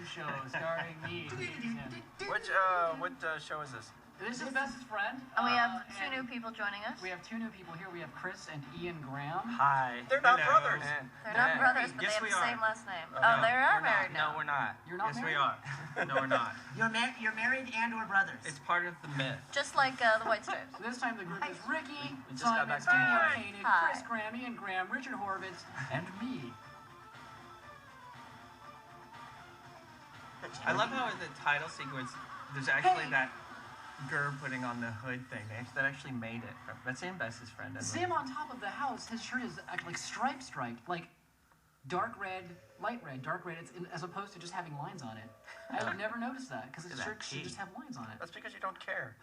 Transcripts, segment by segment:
show starring me. What show is this? This is Bestest Friend. And we have two new people joining us. We have two new people here. We have Chris and Ian Graham. Hi. They're not brothers. They're not brothers, but Yes, they have we the are. same last name. Oh, Oh, no, they are we're married not. now. No, we're not. You're not yes, married? we are. No, we're not. You're married and/or brothers. It's part of the myth. Just like the White Stripes. So this time the group is Ricky, We just got Simon, back to Daniel work. Koenig, Hi. Chris Graham, Ian Graham, Richard Horvitz, and me. I love how in the title sequence, there's actually Hey. that Gerb putting on the hood thing. That actually made it. That's in Bestest Friend. Zim on top of the house, his shirt is like striped, like dark red, light red, dark red, as opposed to just having lines on it. I would never notice that, because his Look at shirt that should key. just have lines on it. That's because you don't care.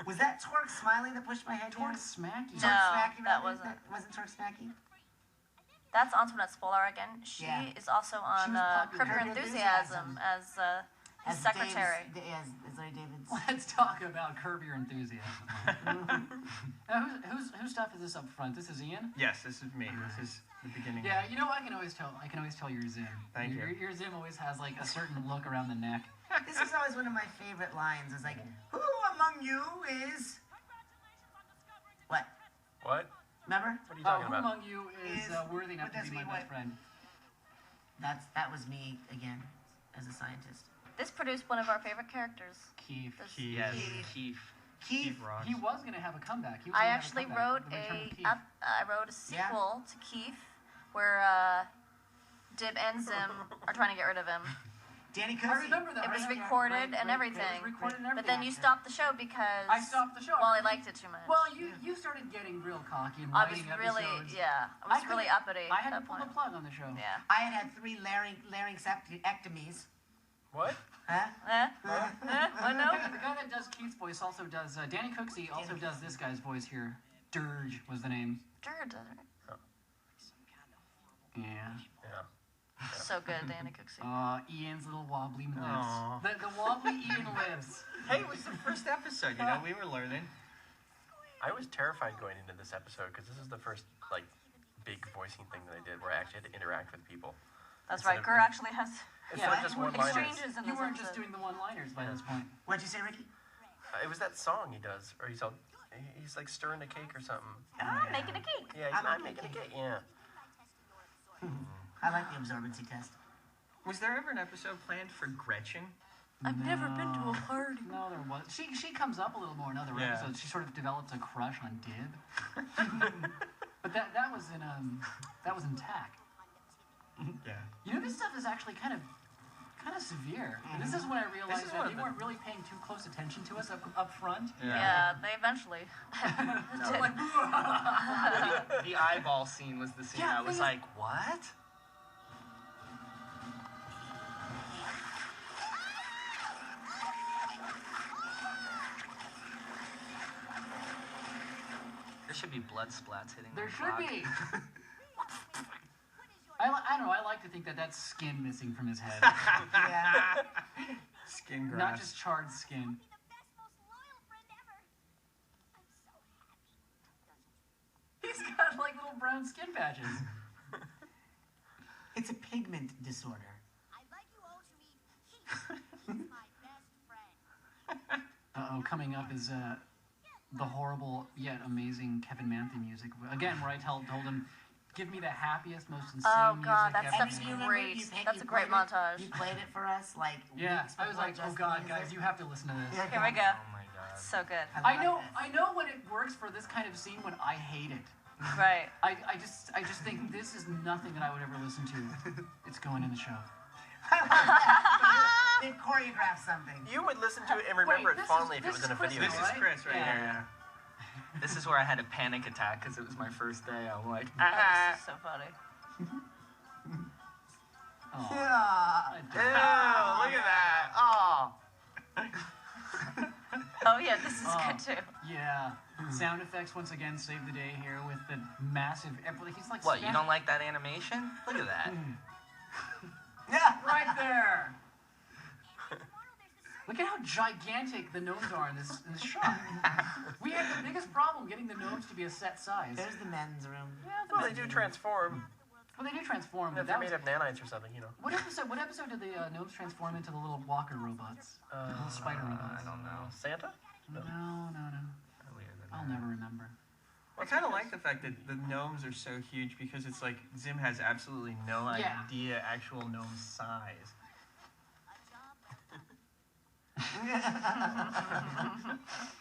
Was that Twerk Smiley that pushed my head down? Twerk Smacky. No, Twerk Smacky, that rather? wasn't. Wasn't Twerk Smacky? That's Antoinette Spolar again. She Yeah. is also on was popular. Curb Your Curb Your Enthusiasm as his secretary. As Larry David's. Let's talk about Curb Your Enthusiasm. Now, whose stuff is this up front? This is Ian? Yes, this is me. This is the beginning. Yeah, you know, I can always tell your Zim. Thank you. Your Zim always has like a certain look around the neck. This is always one of my favorite lines. It's like, who among you is... What? What? Remember? What are you Oh, talking who about? among you is Is- worthy enough what to does be my he best want? friend? That was me again, as a scientist. This produced one of our favorite characters. Keith. This- Yes, Keith. Keith rocks. He was gonna have a comeback. He was I gonna have actually comeback, wrote the return of Keith. I wrote a sequel to Keith where Dib and Zim are trying to get rid of him. Danny I Cousy. remember that. It was right? recorded Right, and right, everything. It was recorded and everything. But then you stopped the show because I stopped the show. Well, I liked it too much. Well, you started getting real cocky and I was writing really episodes. I was really couldn't- uppity I at had to that pull point. the plug on the show. Yeah. I had 3 larynxectomies. What? Huh? I know. The guy that does Keith's voice also does. Danny Cooksey also does this guy's voice here. Dirge was the name. Jared, Yeah. Yeah. so good, Danny Cooksey. Ian's little wobbly lips. Aw. The wobbly Ian lips. Hey, it was the first episode, we were learning. I was terrified going into this episode because this is the first, like, big voicing thing that I did where I actually had to interact with people. That's Instead right. of- Kerr actually has It's Yeah, not just you were- one-liners. exchanges in You this weren't just episode. doing the one-liners by this point. What'd you say, Ricky? It was that song he does, or he's like stirring a cake or something. I'm making a cake. Yeah, he's not making a cake. Yeah. I like the absorbency test. Was there ever an episode planned for Gretchen? I've never been to a party. No, there was. She comes up a little more in other Yeah. episodes. She sort of develops a crush on Dib. But that was in TAC. Yeah. You know, this stuff is actually kind of severe. And this is when I realized is that one they of the- weren't really paying too close attention to us up front. Yeah, they eventually did. Like, The eyeball scene was the scene Yeah, I was thing like, what? There should be blood splats hitting there the should clock. be. I don't know. I like to think that that's skin missing from his head, Yeah. Skin grass. not just charred skin. He's got like little brown skin patches. It's a pigment disorder. I'd like you all to meet Keith. He's my best friend. Uh-oh, coming up is the horrible yet amazing Kevin Manthe music. Again, where I told him, give me the happiest, most insane Oh, music God, that ever. stuff's And you remember great. you That's a great played it- montage. You played it for us, like, Yeah, weeks I was before like, oh just the God, music. guys, you have to listen to this. Yeah. Here we go. Oh my god. So good. I love know when it works for this kind of scene when I hate it. Right. I just think this is nothing that I would ever listen to. It's going in the show. They've choreographed something. You would listen to it and remember Wait, it fondly if it this was is in a Chris, video. though, This is right? Chris right Yeah. here. Yeah. This is where I had a panic attack because it was my first day. I'm like, Oh, this is so funny. Oh, Yeah. Ew, look at that. Oh. Oh yeah, this is Oh. good too. yeah. Sound effects once again save the day here with the massive. He's like what, you don't like that animation? Look at that. Yeah. right there. Look at how gigantic the gnomes are in this shot. We had the biggest problem getting the gnomes to be a set size. There's the men's room. Yeah, Well, they do transform. Well, they do transform, but If they're that was... made of nanites or something, you know. What episode did the gnomes transform into the little walker robots? Little spider robots. I don't know. Santa? No. Earlier than I'll that. never remember. I kind of like the fact that the gnomes are so huge because it's like Zim has absolutely no Yeah. idea actual gnome size.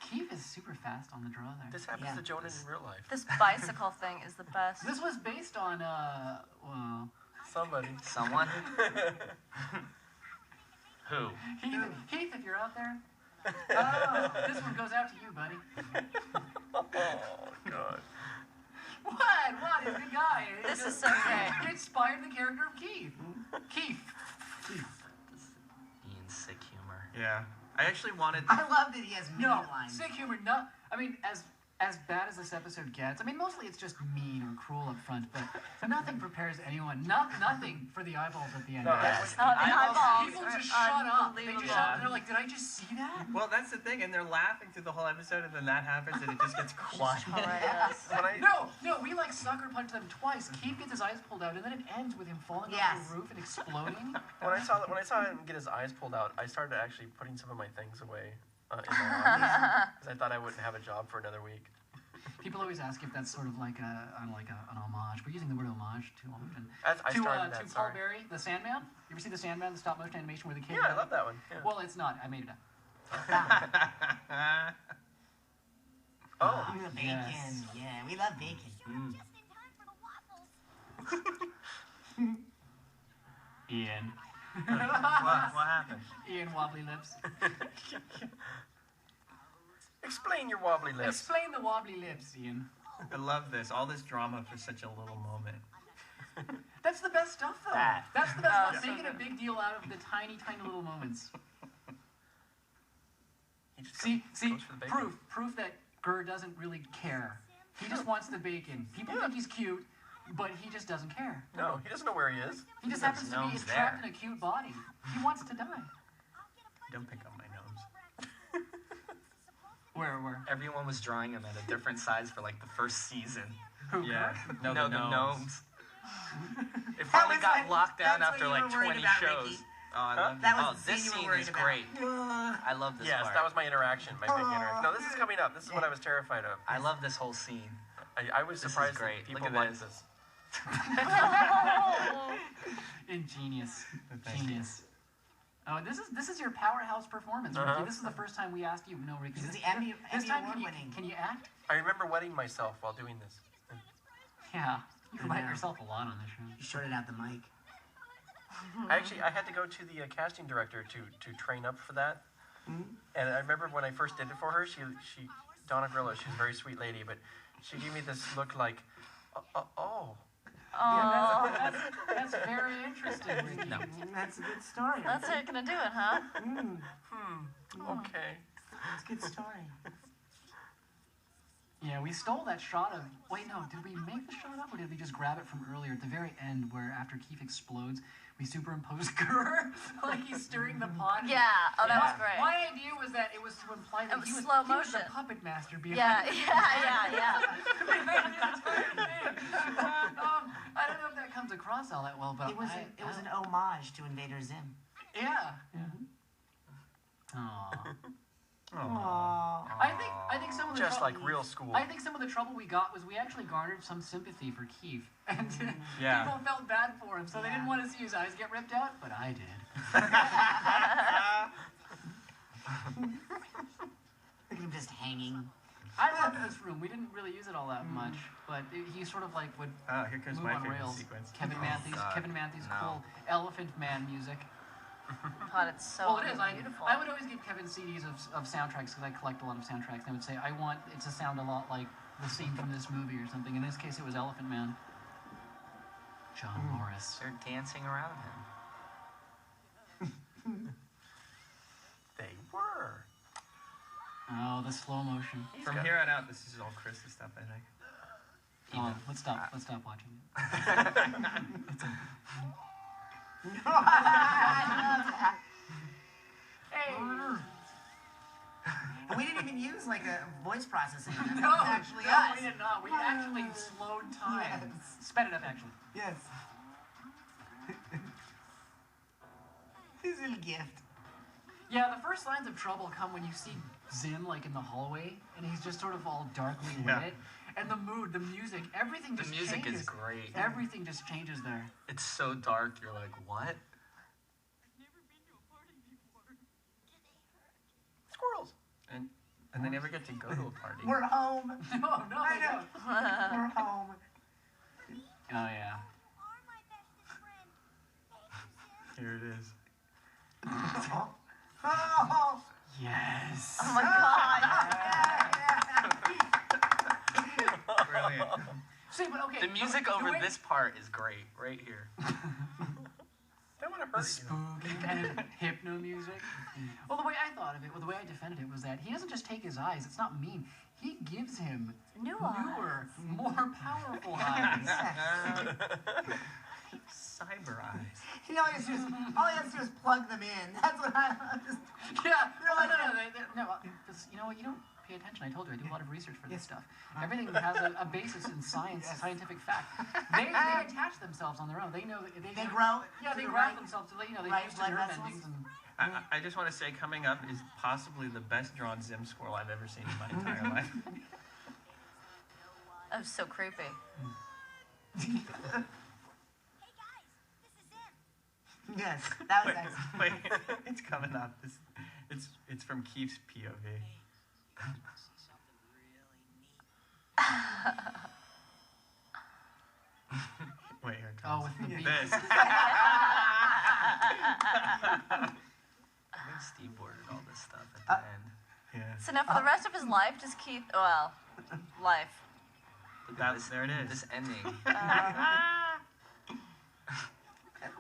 Keith is super fast on the draw there. This happens to Jonah in real life. This bicycle thing is the best. This was based on, well... Somebody. Someone? Who? Keith, if you're out there, oh, this one goes out to you, buddy. Oh, God. What? He's a good guy. This is so great. It inspired the character of Keith. Keith. Ian's sick humor. Yeah. I actually wanted. I love that he has mean No, lines. sick humor. No, I mean, as bad as this episode gets, I mean, mostly it's just mean or cruel up front, but nothing prepares anyone. Nothing for the eyeballs at the end. No, Oh, the eyeballs People are just shut up. They unbelievable. just shut up. They're like, did I just see that? Well, that's the thing, and they're laughing through the whole episode, and then that happens, and it just gets quiet. Horrendous. When I, No, we like sucker punch them twice. Keith gets his eyes pulled out, and then it ends with him falling off Yes. the roof and exploding. when I saw him get his eyes pulled out, I started actually putting some of my things away in my office because I thought I wouldn't have a job for another week. People always ask if that's sort of like an homage. We're using the word homage too often. I started that. To Paul Sorry. Berry, the Sandman. You ever see the Sandman, the stop motion animation where the kid? Yeah, I love that one. Yeah. Well, it's not. I made it up. Oh. Bacon. Yes. Yeah, we love bacon. Just in time for the waffles. Ian. What happened? Ian Wobbly Lips. Explain your wobbly lips. Explain the wobbly lips, Ian. I love this. All this drama for such a little moment. That's the best stuff, though. That. That's the best Oh, stuff. so Making a big deal out of the tiny little moments. He just See, goes for the bacon. proof that Gurr doesn't really care. He just wants the bacon. People think he's cute, but he just doesn't care. No, he doesn't know where he is. He just There's happens to be gnomes trapped there. in a cute body. He wants to die. Don't pick on my nose. Where? Everyone was drawing him at a different size for like the first season. Who? Yeah. No, the the gnomes. It That finally was got what- locked down that's after what you like were worried 20 about, shows. Ricky. Oh, I love That Oh, was the this scene you scene were worried is about. great. I love this Yes, part. that was my interaction, my big interaction. No, this is coming up. This is what I was terrified of. I love this whole scene. I was This is surprised great. that people Look at liked this. this. Ingenious. Thank you. Genius. Oh, this is your powerhouse performance, Ricky. This is the first time we asked you. No, Ricky. This is the Emmy This time, Award winning. can you act? I remember wetting myself while doing this. Yeah. You I write know. yourself a lot on this show. You shorted out the mic. I had to go to the casting director to train up for that. And I remember when I first did it for her, she Donna Grillo, she's a very sweet lady, but she gave me this look like, oh. Yeah, that's very interesting, Ricky. No. That's a good story. That's how you're gonna do it, huh? Okay. That's a good story. Yeah, we stole that shot of... Wait, no, did we make the shot up, or did we just grab it from earlier at the very end where after Keith explodes, we superimpose Gurr like he's stirring the pot? Yeah. Oh, that was great. My idea was that it was to imply that It was he was slow he was the motion. puppet master behind Yeah. it. Yeah. I don't know if that comes across all that well, but It was an homage to Invader ZIM. Yeah. Aww. Aww. I think some of the Just trouble, like real school. I think some of the trouble we got was we actually garnered some sympathy for Keith, and Yeah. people felt bad for him, so they didn't want to see his eyes get ripped out, but I did. Look at him just hanging. I loved this room. We didn't really use it all that much, but he sort of like would Oh, here comes move my on favorite rails. sequence. Kevin Matthews' No. cool Elephant Man music. God, it's so Well, it is. beautiful. I would always give Kevin CDs of soundtracks because I collect a lot of soundtracks. And I would say, I want it to sound a lot like the scene from this movie or something. In this case, it was Elephant Man. John Morris. They're dancing around him. They were. Oh, the slow motion. He's From got- here on out, this is all Chris's stuff, I think. Oh, let's stop watching it. Hey, And we didn't even use like a voice processing. It No, was actually no, us. we did not. We actually slowed time. Yes. Sped it up, actually. Yes. His little gift. Yeah, the first signs of trouble come when you see Zim like in the hallway, and he's just sort of all darkly Yeah. lit, and the mood, the music, everything The just music changes. is great. Everything just changes there. It's so dark. You're like, what? Squirrels. And they never get to go to a party. We're home. No, no, I they know. don't. We're home. Oh yeah. You are my bestest friend. Thank you, Sim. Here it is. Oh. Oh. Yes. Oh my god. Brilliant. See, but okay. The music the over way- this part is great, right here. Don't want to The hurt you. spooky kind of hypno music. Well, the way I thought of it, well, the way I defended it was that he doesn't just take his eyes. It's not mean. He gives him newer, more powerful eyes. Cyber eyes. All he has to do is plug them in. That's what I just. Yeah. No. Because you know what? You don't pay attention. I told you I do a lot of research for this stuff. Everything has a basis in science, scientific fact. They attach themselves on their own. They know that They grow. Yeah, to they the grow right. themselves. They right use blood nerve vessels. endings and. I just want to say, coming up is possibly the best drawn Zim squirrel I've ever seen in my entire life. That was so creepy. Hey guys, this is Sim. Yes, that was excellent. Wait, it's coming up. It's from Keith's POV. Wait, here it Oh, comes. with the beat. This. I think Steve ordered all this stuff at the end. Yeah. So now for the rest of his life, does Keith, well, life. Look at There it is. This ending.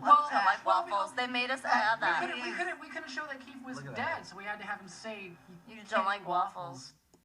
Well, I like waffles. They made us add that. We couldn't show that Keith was Look at dead, that. so we had to have him say You he don't can't like eat waffles.